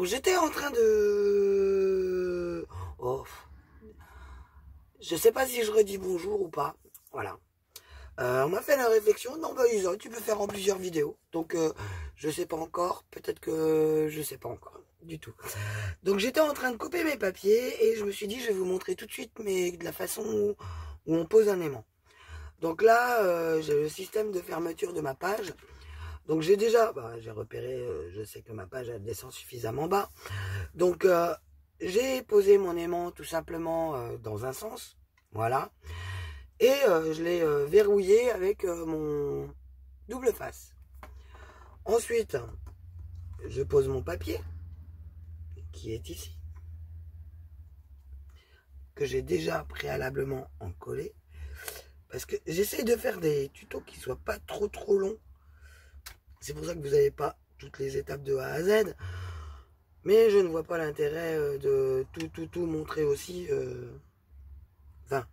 Donc j'étais en train de... Oh, je sais pas si je redis bonjour ou pas. Voilà. On m'a fait la réflexion. Non, bah Isa, tu peux faire en plusieurs vidéos. Donc je sais pas encore. Peut-être que je sais pas encore. Du tout. Donc j'étais en train de couper mes papiers et je me suis dit je vais vous montrer tout de suite mais de la façon où on pose un aimant. Donc là j'ai le système de fermeture de ma page. Donc j'ai déjà, j'ai repéré, je sais que ma page elle descend suffisamment bas. Donc j'ai posé mon aimant tout simplement dans un sens. Voilà. Et je l'ai verrouillé avec mon double face. Ensuite, je pose mon papier qui est ici, que j'ai déjà préalablement encollé, parce que j'essaie de faire des tutos qui soient pas trop longs. C'est pour ça que vous n'avez pas toutes les étapes de A à Z, mais je ne vois pas l'intérêt de tout montrer aussi. Enfin.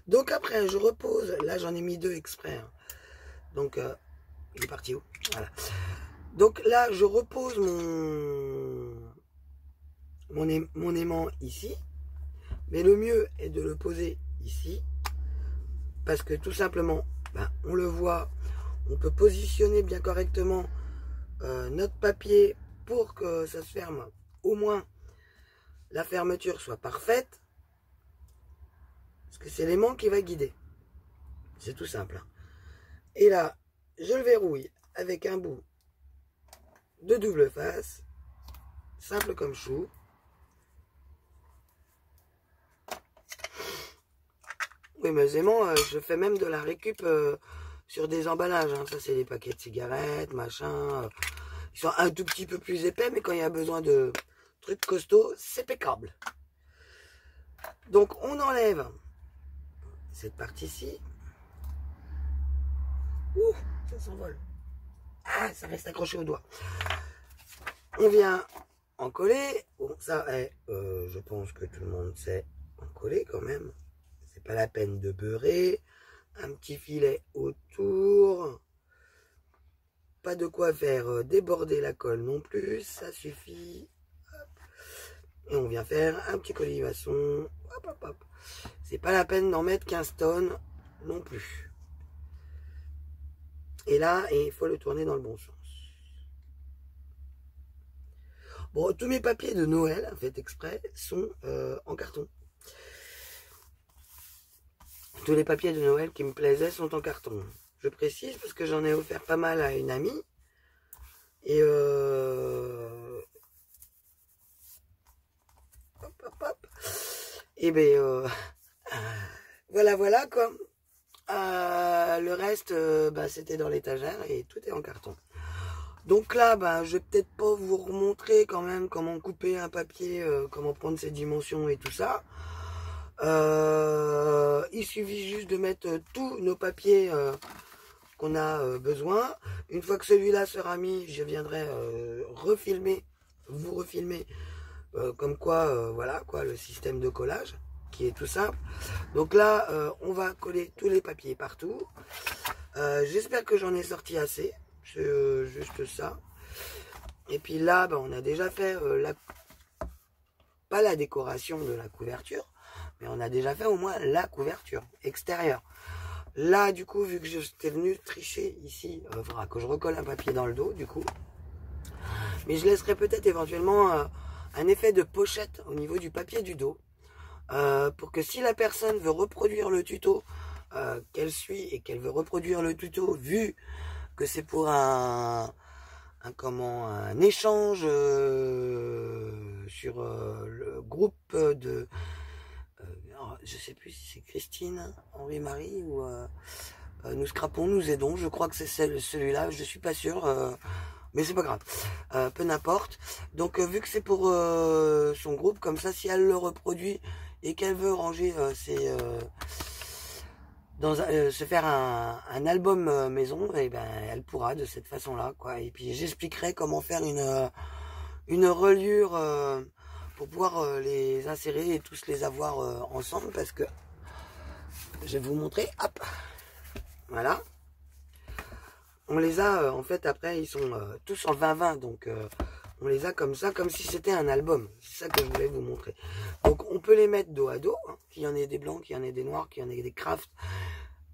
Donc après, je repose. Là, j'en ai mis 2 exprès. Hein. Donc, il est parti où? Voilà. Donc là, je repose mon aimant ici. Mais le mieux est de le poser ici. Parce que tout simplement, on le voit, on peut positionner bien correctement notre papier pour que ça se ferme. Au moins, la fermeture soit parfaite. Parce que c'est l'aimant qui va guider. C'est tout simple. Et là, je le verrouille avec un bout de double face. Simple comme chou. Oui, mes aimants, je fais même de la récup sur des emballages. Hein. Ça, c'est des paquets de cigarettes, machin. Ils sont un tout petit peu plus épais, mais quand il y a besoin de trucs costauds, c'est pécable. Donc, on enlève cette partie-ci. Ouh, ça s'envole. Ah, ça reste accroché au doigt. On vient en coller. Bon, ça, je pense que tout le monde sait en coller quand même. C'est pas la peine de beurrer. Un petit filet autour. Pas de quoi faire déborder la colle non plus. Ça suffit. Hop. Et on vient faire un petit collimaçon. Hop, hop, hop. C'est pas la peine d'en mettre 15 tonnes non plus. Et là, il faut le tourner dans le bon sens. Bon, tous mes papiers de Noël, fait exprès, sont en carton. Tous les papiers de Noël qui me plaisaient sont en carton. Je précise parce que j'en ai offert pas mal à une amie. Et hop, hop, hop. Et ben voilà quoi. Le reste, c'était dans l'étagère et tout est en carton. Donc là, je vais peut-être pas vous remontrer quand même comment couper un papier, comment prendre ses dimensions et tout ça. Il suffit juste de mettre tous nos papiers qu'on a besoin. Une fois que celui-là sera mis, je viendrai vous refilmer comme quoi, voilà quoi, le système de collage qui est tout simple. Donc là, on va coller tous les papiers partout. J'espère que j'en ai sorti assez. C'est juste ça. Et puis là, on a déjà fait pas la décoration de la couverture, mais on a déjà fait au moins la couverture extérieure. Là, du coup, vu que j'étais venu tricher ici, il faudra que je recolle un papier dans le dos, du coup. Mais je laisserai peut-être éventuellement un effet de pochette au niveau du papier du dos. Pour que si la personne veut reproduire le tuto qu'elle suit et qu'elle veut reproduire le tuto, vu que c'est pour un échange sur le groupe de je sais plus si c'est Christine, Henri-Marie ou nous scrapons, nous aidons. Je crois que c'est celui-là, je suis pas sûr, mais c'est pas grave, peu n'importe. Donc vu que c'est pour son groupe, comme ça, si elle le reproduit et qu'elle veut ranger se faire un album maison, et elle pourra de cette façon-là, quoi. Et puis j'expliquerai comment faire une reliure pour pouvoir les insérer et tous les avoir ensemble, parce que je vais vous montrer. Hop, voilà. On les a en fait après, ils sont tous en 20-20, donc On les a comme ça, comme si c'était un album. C'est ça que je voulais vous montrer. Donc on peut les mettre dos à dos, hein, qu'il y en ait des blancs, qu'il y en ait des noirs, qu'il y en ait des crafts.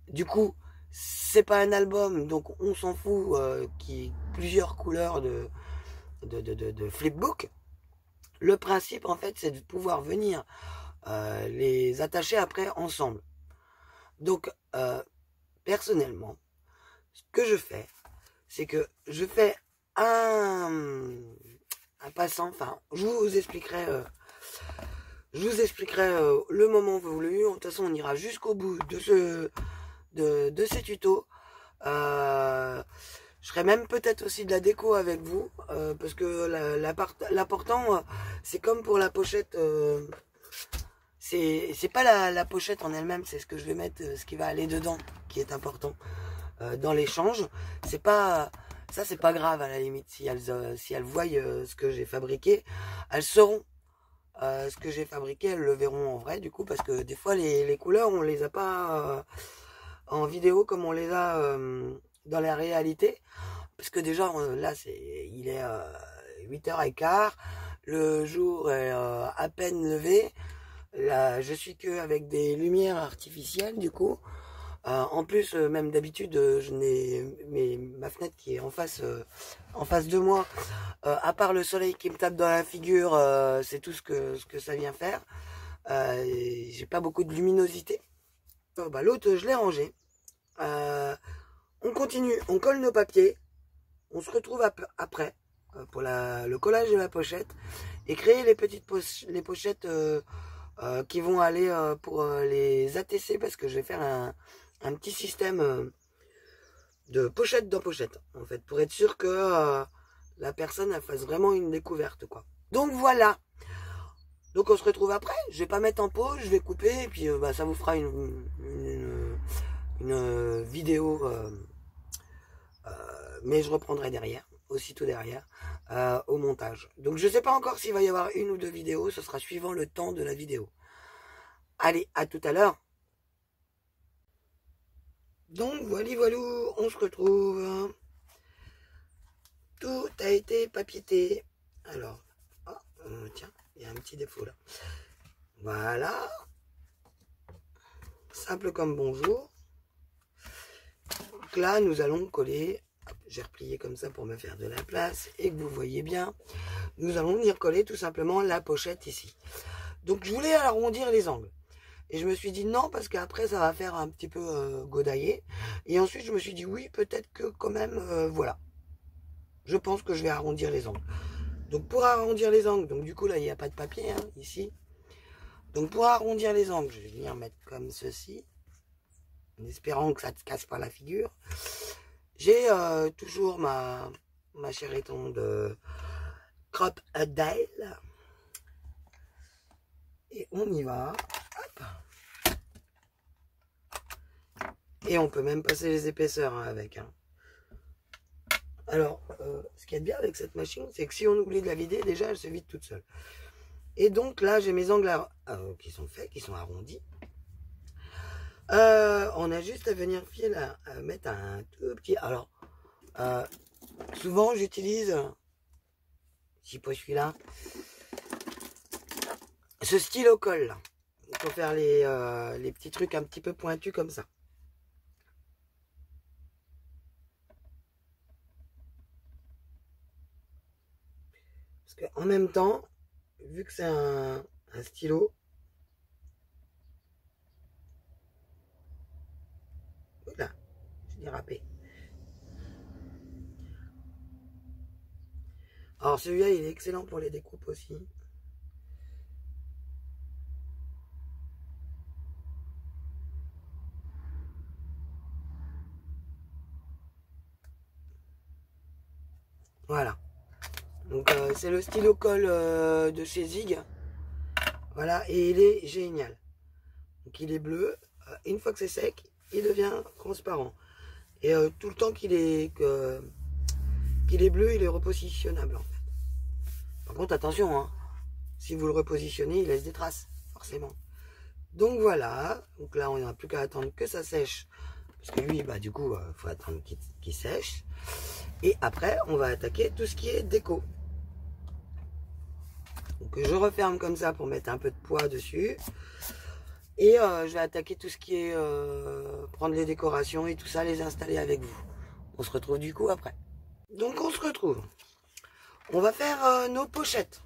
Du coup, c'est pas un album, donc on s'en fout qu'il y ait plusieurs couleurs de flipbook. Le principe, en fait, c'est de pouvoir venir les attacher après ensemble. Donc, personnellement, ce que je fais, c'est que je fais un passant, enfin, je vous expliquerai le moment voulu. De toute façon, on ira jusqu'au bout de ces tutos. Je ferai même peut-être aussi de la déco avec vous, parce que l'important, c'est comme pour la pochette, c'est pas la pochette en elle-même, c'est ce que je vais mettre, ce qui va aller dedans, qui est important. Dans l'échange, c'est pas ça, c'est pas grave à la limite. Si elles voient ce que j'ai fabriqué, elles sauront ce que j'ai fabriqué, elles le verront en vrai du coup, parce que des fois les couleurs on les a pas en vidéo comme on les a dans la réalité, parce que déjà là il est 8h15, le jour est à peine levé, là je suis que avec des lumières artificielles du coup. En plus, même d'habitude, je n'ai ma fenêtre qui est en face de moi. À part le soleil qui me tape dans la figure, c'est tout ce que ça vient faire. J'ai pas beaucoup de luminosité. L'autre, je l'ai rangé. On continue, on colle nos papiers. On se retrouve après pour le collage de la pochette et créer les pochettes qui vont aller pour les ATC, parce que je vais faire un petit système de pochette dans pochette, en fait, pour être sûr que la personne elle fasse vraiment une découverte, quoi. Donc voilà. Donc on se retrouve après. Je vais pas mettre en pause, je vais couper, et puis ça vous fera une vidéo, mais je reprendrai derrière, aussitôt derrière, au montage. Donc je sais pas encore s'il va y avoir une ou deux vidéos, ce sera suivant le temps de la vidéo. Allez, à tout à l'heure. Donc voilà, on se retrouve. Tout a été papiété. Alors, tiens, il y a un petit défaut là. Voilà. Simple comme bonjour. Donc là, nous allons coller. J'ai replié comme ça pour me faire de la place et que vous voyez bien. Nous allons venir coller tout simplement la pochette ici. Donc je voulais arrondir les angles. Et je me suis dit non, parce qu'après ça va faire un petit peu godailler. Et ensuite je me suis dit oui, peut-être que quand même, voilà. Je pense que je vais arrondir les angles. Donc pour arrondir les angles, donc du coup là il n'y a pas de papier, hein, ici. Donc pour arrondir les angles, je vais venir mettre comme ceci. En espérant que ça ne te casse pas la figure. J'ai toujours ma chérie-ton de Crop a Dale. Et on y va. Hop. Et on peut même passer les épaisseurs hein, avec. Hein. Alors, ce qu'il y a de bien avec cette machine, c'est que si on oublie de la vider, déjà, elle se vide toute seule. Et donc là, j'ai mes angles qui sont faits, qui sont arrondis. On a juste à venir mettre un tout petit... Alors, souvent, j'utilise, si pas celui-là, ce stylo colle là, pour faire les petits trucs un petit peu pointus comme ça. Parce qu'en même temps, vu que c'est un stylo, oula, je l'ai râpé. Alors celui-là, il est excellent pour les découpes aussi. Voilà. Donc c'est le stylo colle de chez Zig. Voilà, et il est génial. Donc il est bleu. Une fois que c'est sec, il devient transparent. Et tout le temps qu'il est bleu, il est repositionnable en fait. Par contre, attention, hein, si vous le repositionnez, il laisse des traces, forcément. Donc voilà, donc là on n'a plus qu'à attendre que ça sèche. Parce que lui, bah du coup, il faut attendre qu'il sèche. Et après, on va attaquer tout ce qui est déco. Donc je referme comme ça pour mettre un peu de poids dessus. Et je vais attaquer tout ce qui est prendre les décorations et tout ça, les installer avec vous. On se retrouve du coup après. Donc on se retrouve. On va faire nos pochettes.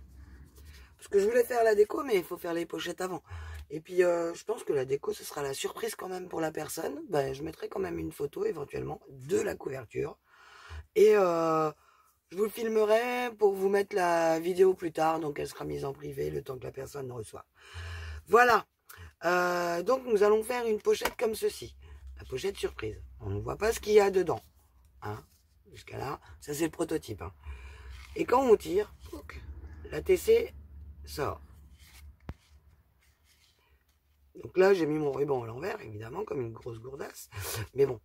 Parce que je voulais faire la déco, mais il faut faire les pochettes avant. Et puis je pense que la déco, ce sera la surprise quand même pour la personne. Ben, je mettrai quand même une photo éventuellement de la couverture. Et je vous le filmerai pour vous mettre la vidéo plus tard. Donc elle sera mise en privé le temps que la personne reçoit. Voilà. Donc nous allons faire une pochette comme ceci. La pochette surprise. On ne voit pas ce qu'il y a dedans. Hein, jusqu'à là, ça c'est le prototype. Hein. Et quand on tire, la TC sort. Donc là, j'ai mis mon ruban à l'envers, évidemment, comme une grosse gourdasse. Mais bon,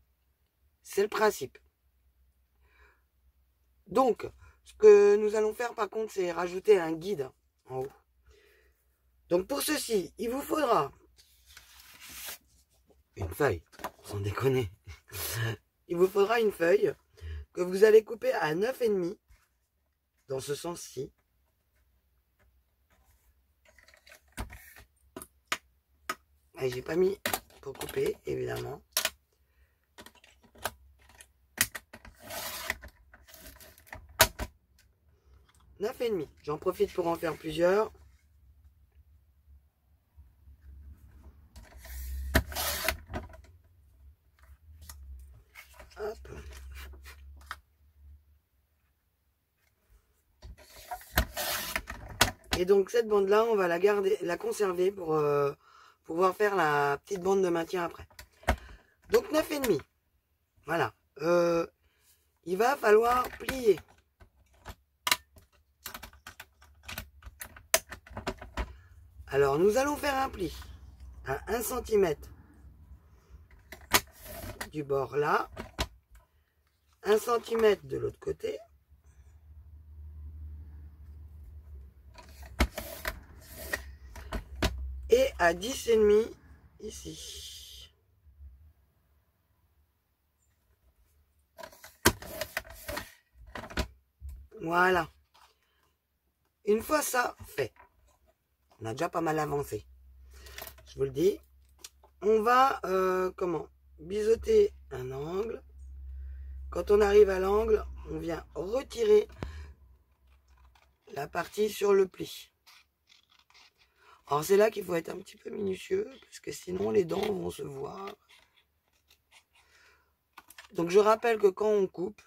c'est le principe. Donc, ce que nous allons faire, par contre, c'est rajouter un guide en haut. Donc pour ceci, il vous faudra une feuille, sans déconner. Il vous faudra une feuille que vous allez couper à 9,5 dans ce sens-ci. J'ai pas mis pour couper, évidemment. « 9,5 ». J'en profite pour en faire plusieurs. Hop. Et donc cette bande-là, on va la garder, la conserver pour pouvoir faire la petite bande de maintien après. Donc 9,5. Voilà. Il va falloir plier. Alors nous allons faire un pli à 1 cm du bord là, 1 cm de l'autre côté. Et à 10,5 ici. Voilà. Une fois ça fait, on a déjà pas mal avancé. Je vous le dis. On va, biseauter un angle. Quand on arrive à l'angle, on vient retirer la partie sur le pli. Alors c'est là qu'il faut être un petit peu minutieux, parce que sinon les dents vont se voir. Donc je rappelle que quand on coupe,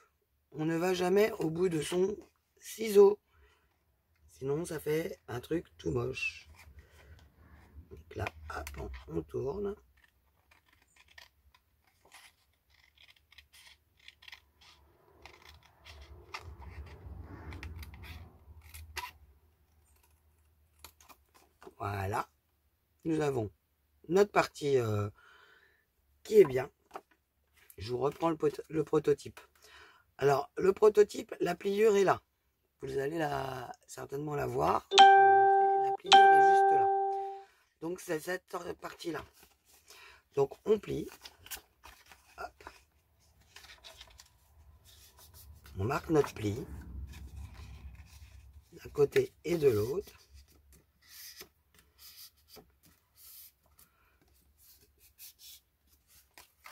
on ne va jamais au bout de son ciseau. Sinon ça fait un truc tout moche. Donc là, hop, on tourne. Voilà. Nous avons notre partie qui est bien. Je vous reprends le prototype. Alors, le prototype, la pliure est là. Vous allez certainement la voir. La pliure est juste là. Donc, c'est cette partie-là. Donc, on plie. Hop. On marque notre pli. D'un côté et de l'autre.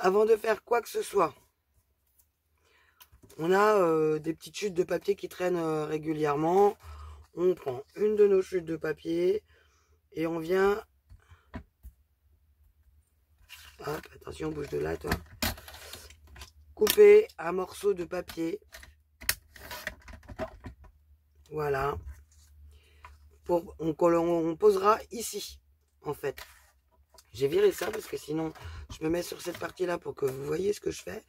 Avant de faire quoi que ce soit, on a des petites chutes de papier qui traînent régulièrement. On prend une de nos chutes de papier et on vient... Hop, attention, bouge de là, toi. Couper un morceau de papier. Voilà. On posera ici, en fait. J'ai viré ça parce que sinon, je me mets sur cette partie-là pour que vous voyez ce que je fais.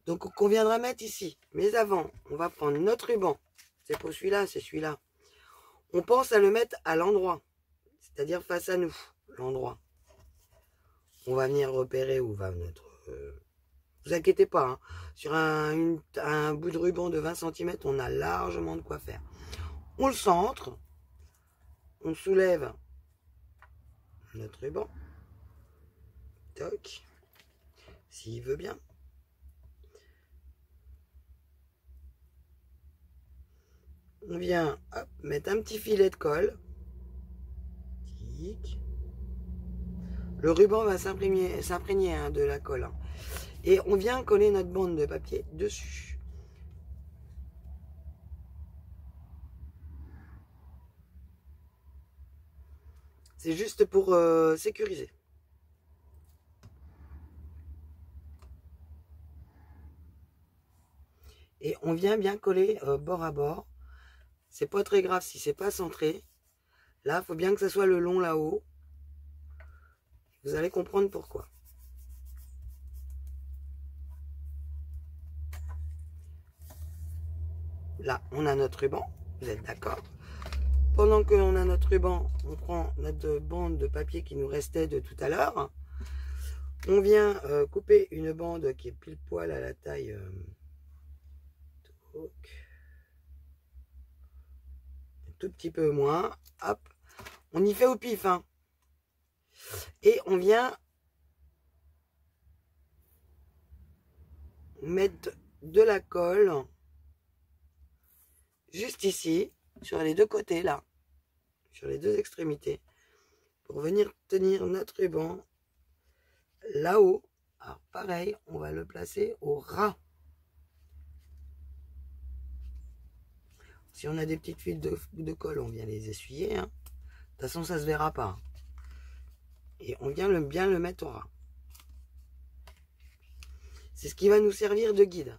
Donc, qu'on viendra mettre ici. Mais avant, on va prendre notre ruban. C'est pour celui-là, c'est celui-là. On pense à le mettre à l'endroit. C'est-à-dire face à nous, l'endroit. On va venir repérer où va notre... vous inquiétez pas, hein. Sur un bout de ruban de 20 cm, on a largement de quoi faire. On le centre. On soulève notre ruban. Toc. S'il veut bien. On vient hop, mettre un petit filet de colle. Tic. Le ruban va s'imprégner hein, de la colle. Hein. Et on vient coller notre bande de papier dessus. C'est juste pour sécuriser. Et on vient bien coller bord à bord. C'est pas très grave si c'est pas centré. Là, il faut bien que ça soit le long là-haut. Vous allez comprendre pourquoi. Là, on a notre ruban. Vous êtes d'accord? Pendant que l'on a notre ruban, on prend notre bande de papier qui nous restait de tout à l'heure. On vient couper une bande qui est pile poil à la taille. Un tout petit peu moins. Hop. On y fait au pif. Hein. Et on vient mettre de la colle juste ici, sur les deux côtés là, sur les deux extrémités, pour venir tenir notre ruban là-haut. Alors pareil, on va le placer au ras. Si on a des petites fils de colle, on vient les essuyer. Hein. De toute façon, ça se verra pas. Et on vient bien le mettre au ras. C'est ce qui va nous servir de guide.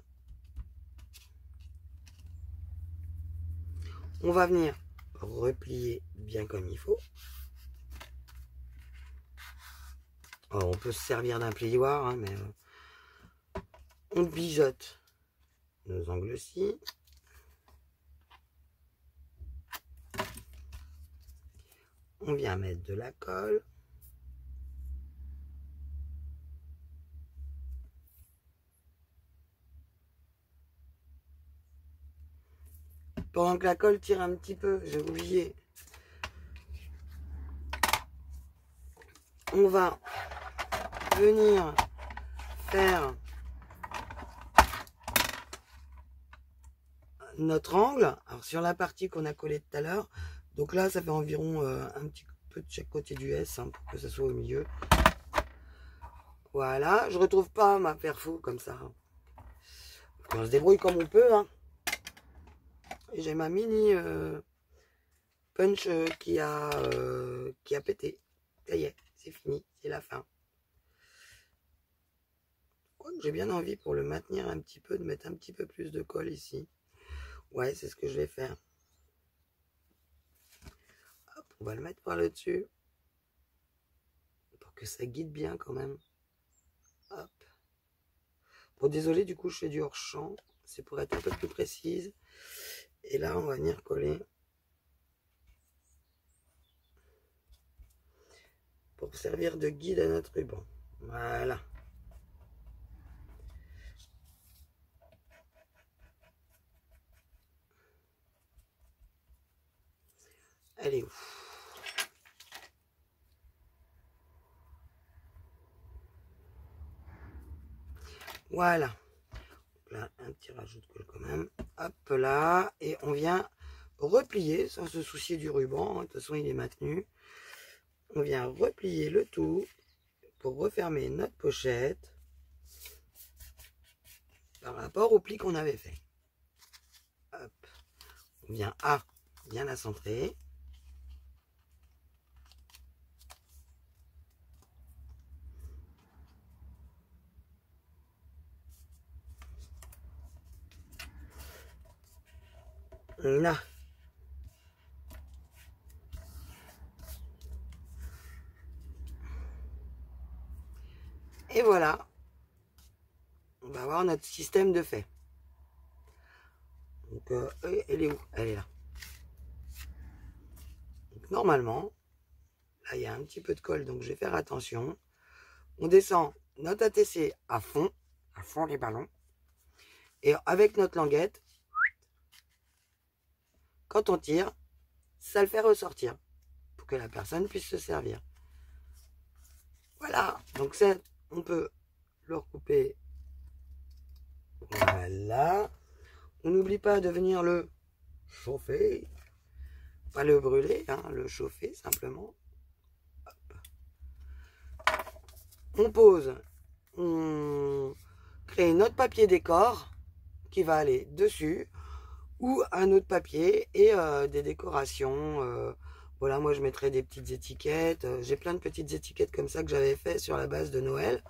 On va venir replier bien comme il faut. Alors, on peut se servir d'un plioir, hein, mais on biseaute nos angles-ci. On vient mettre de la colle. Pendant que la colle tire un petit peu, j'ai oublié. On va venir faire notre angle. Alors sur la partie qu'on a collée tout à l'heure. Donc là, ça fait environ un petit peu de chaque côté du S hein, pour que ça soit au milieu. Voilà, je retrouve pas ma perfo comme ça. On se débrouille comme on peut. Hein. Et j'ai ma mini punch qui a pété. Ça y est, c'est fini, c'est la fin. Quoique j'ai bien envie pour le maintenir un petit peu, de mettre un petit peu plus de colle ici. Ouais, c'est ce que je vais faire. Hop, on va le mettre par le dessus. Pour que ça guide bien quand même. Hop. Bon, désolé, du coup, je fais du hors-champ. C'est pour être un peu plus précise. Et là, on va venir coller. Pour servir de guide à notre ruban. Voilà. Elle est où? Voilà. Donc là, un petit rajout de colle quand même. Hop là. Et on vient replier sans se soucier du ruban. De toute façon, il est maintenu. On vient replier le tout pour refermer notre pochette par rapport au pli qu'on avait fait. Hop. On vient bien la centrer. Là. Et voilà. On va avoir notre système de fait. Donc, elle est où? Elle est là. Donc, normalement, là, il y a un petit peu de colle, donc je vais faire attention. On descend notre ATC à fond les ballons. Et avec notre languette, quand on tire, ça le fait ressortir pour que la personne puisse se servir. Voilà, donc ça, on peut le recouper. Voilà. On n'oublie pas de venir le chauffer. Pas le brûler, hein, le chauffer simplement. Hop. On pose, on crée notre papier décor qui va aller dessus, ou un autre papier et des décorations. Voilà, moi je mettrais des petites étiquettes. J'ai plein de petites étiquettes comme ça que j'avais fait sur la base de Noël.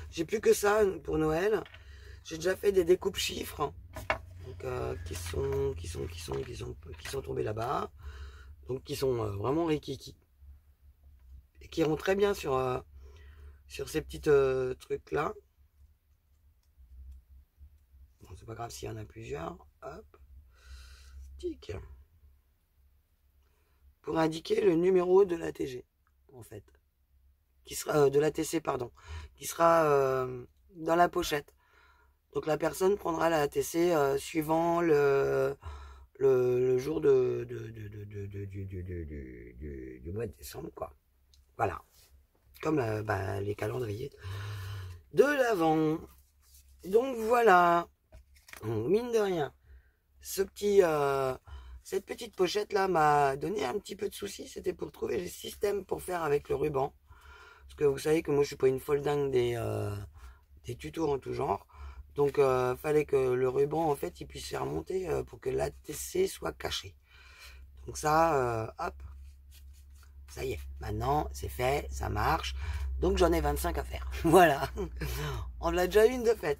J'ai plus que ça pour Noël. J'ai déjà fait des découpes chiffres, donc, qui sont tombés là-bas. Donc qui sont vraiment rikiki. Et qui iront très bien sur ces petites trucs là. Bon, c'est pas grave s'il y en a plusieurs. Hop. Tic. Pour indiquer le numéro de la TG, en fait. Qui sera de la TC, pardon. Qui sera dans la pochette. Donc la personne prendra la TC suivant le jour du mois de décembre, quoi. Voilà. Comme les calendriers de l'Avent. Donc voilà. Mine de rien, cette petite pochette là m'a donné un petit peu de soucis. C'était pour trouver les systèmes pour faire avec le ruban. Parce que vous savez que moi je suis pas une folle dingue des tutos en tout genre. Donc fallait que le ruban en fait il puisse faire monter pour que l'ATC soit caché. Donc ça, hop, ça y est, maintenant c'est fait, ça marche. Donc j'en ai 25 à faire. Voilà, on a déjà une de faite.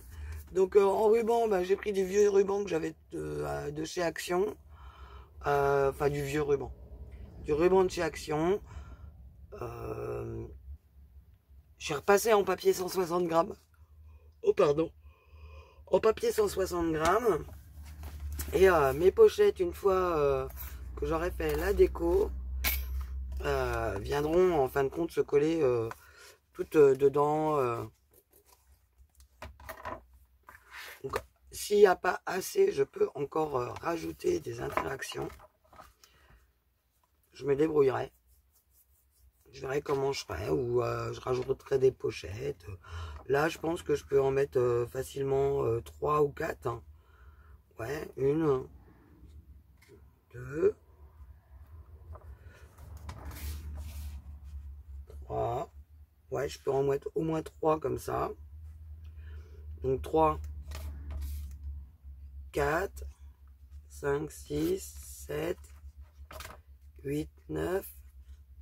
Donc en ruban, j'ai pris du vieux ruban que j'avais de chez Action. Enfin du vieux ruban. Du ruban de chez Action. J'ai repassé en papier 160 grammes. Oh pardon. En papier 160 grammes. Et mes pochettes, une fois que j'aurai fait la déco, viendront en fin de compte se coller toutes dedans. Donc, s'il n'y a pas assez, je peux encore rajouter des interactions. Je me débrouillerai. Je verrai comment je ferai, ou je rajouterai des pochettes. Là, je pense que je peux en mettre facilement 3 ou 4. Hein. Ouais, 1, 2, 3. Ouais, je peux en mettre au moins 3 comme ça. Donc 3, 4, 5, 6, 7, 8, 9,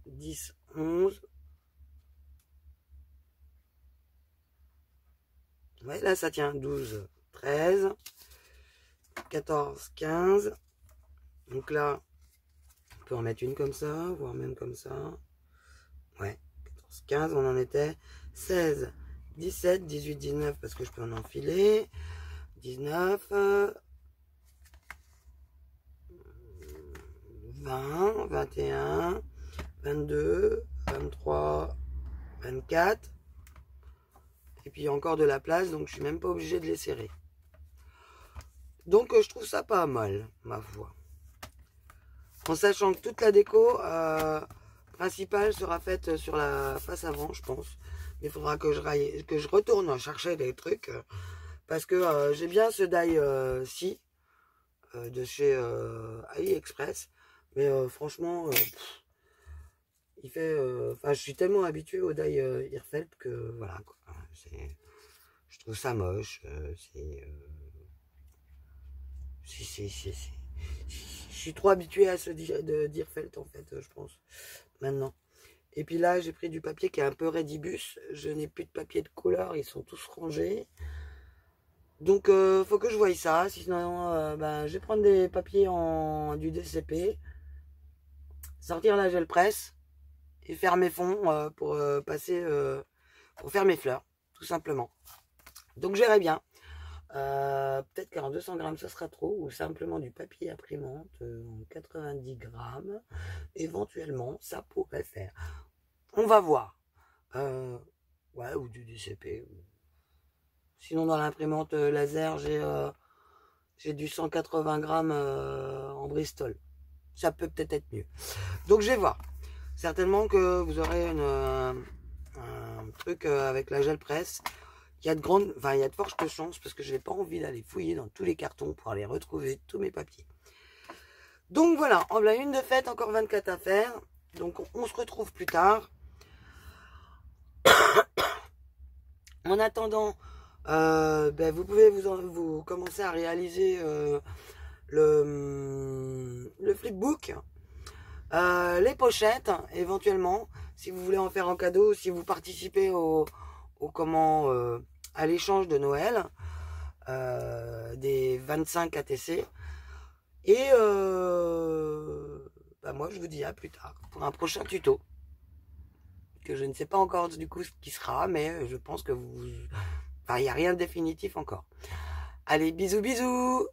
10, 11. Ouais, là ça tient 12, 13, 14, 15. Donc là, on peut en mettre une comme ça, voire même comme ça. Ouais, 14, 15, on en était. 16, 17, 18, 19, parce que je peux en enfiler. 19, 20, 21, 22, 23, 24. Et puis il y a encore de la place, donc je suis même pas obligé de les serrer. Donc je trouve ça pas mal, ma foi. En sachant que toute la déco principale sera faite sur la face avant, je pense. Mais il faudra que je retourne chercher des trucs. Parce que j'ai bien ce die-ci de chez AliExpress. Mais franchement, il fait... Enfin, je suis tellement habitué au die Hirfeld que voilà, quoi. Je trouve ça moche. Je suis trop habitué à ce Hirfeld, en fait, je pense, maintenant. Et puis là, j'ai pris du papier qui est un peu Redibus. Je n'ai plus de papier de couleur, ils sont tous rangés. Donc, faut que je voie ça. Sinon, je vais prendre des papiers du DCP, sortir la gel presse et faire mes fonds pour pour faire mes fleurs, tout simplement. Donc, j'irai bien. Peut-être qu'en 200 grammes, ça sera trop, ou simplement du papier imprimante en 90 grammes. Éventuellement, ça pourrait faire. On va voir. Ouais, ou du DCP. Sinon, dans l'imprimante laser, j'ai du 180 grammes en Bristol. Ça peut peut-être être mieux. Donc, je vais voir. Certainement que vous aurez un truc avec la gel presse. Il y a de fortes chances parce que je n'ai pas envie d'aller fouiller dans tous les cartons pour aller retrouver tous mes papiers. Donc voilà, en voilà une de fête, encore 24 à faire. Donc on se retrouve plus tard. En attendant, vous pouvez vous commencer à réaliser le flipbook, les pochettes éventuellement, si vous voulez en faire un cadeau, si vous participez à l'échange de Noël des 25 ATC. Et moi je vous dis à plus tard pour un prochain tuto. Que je ne sais pas encore du coup ce qui sera, mais je pense que il n'y a rien de définitif encore. Allez, bisous bisous!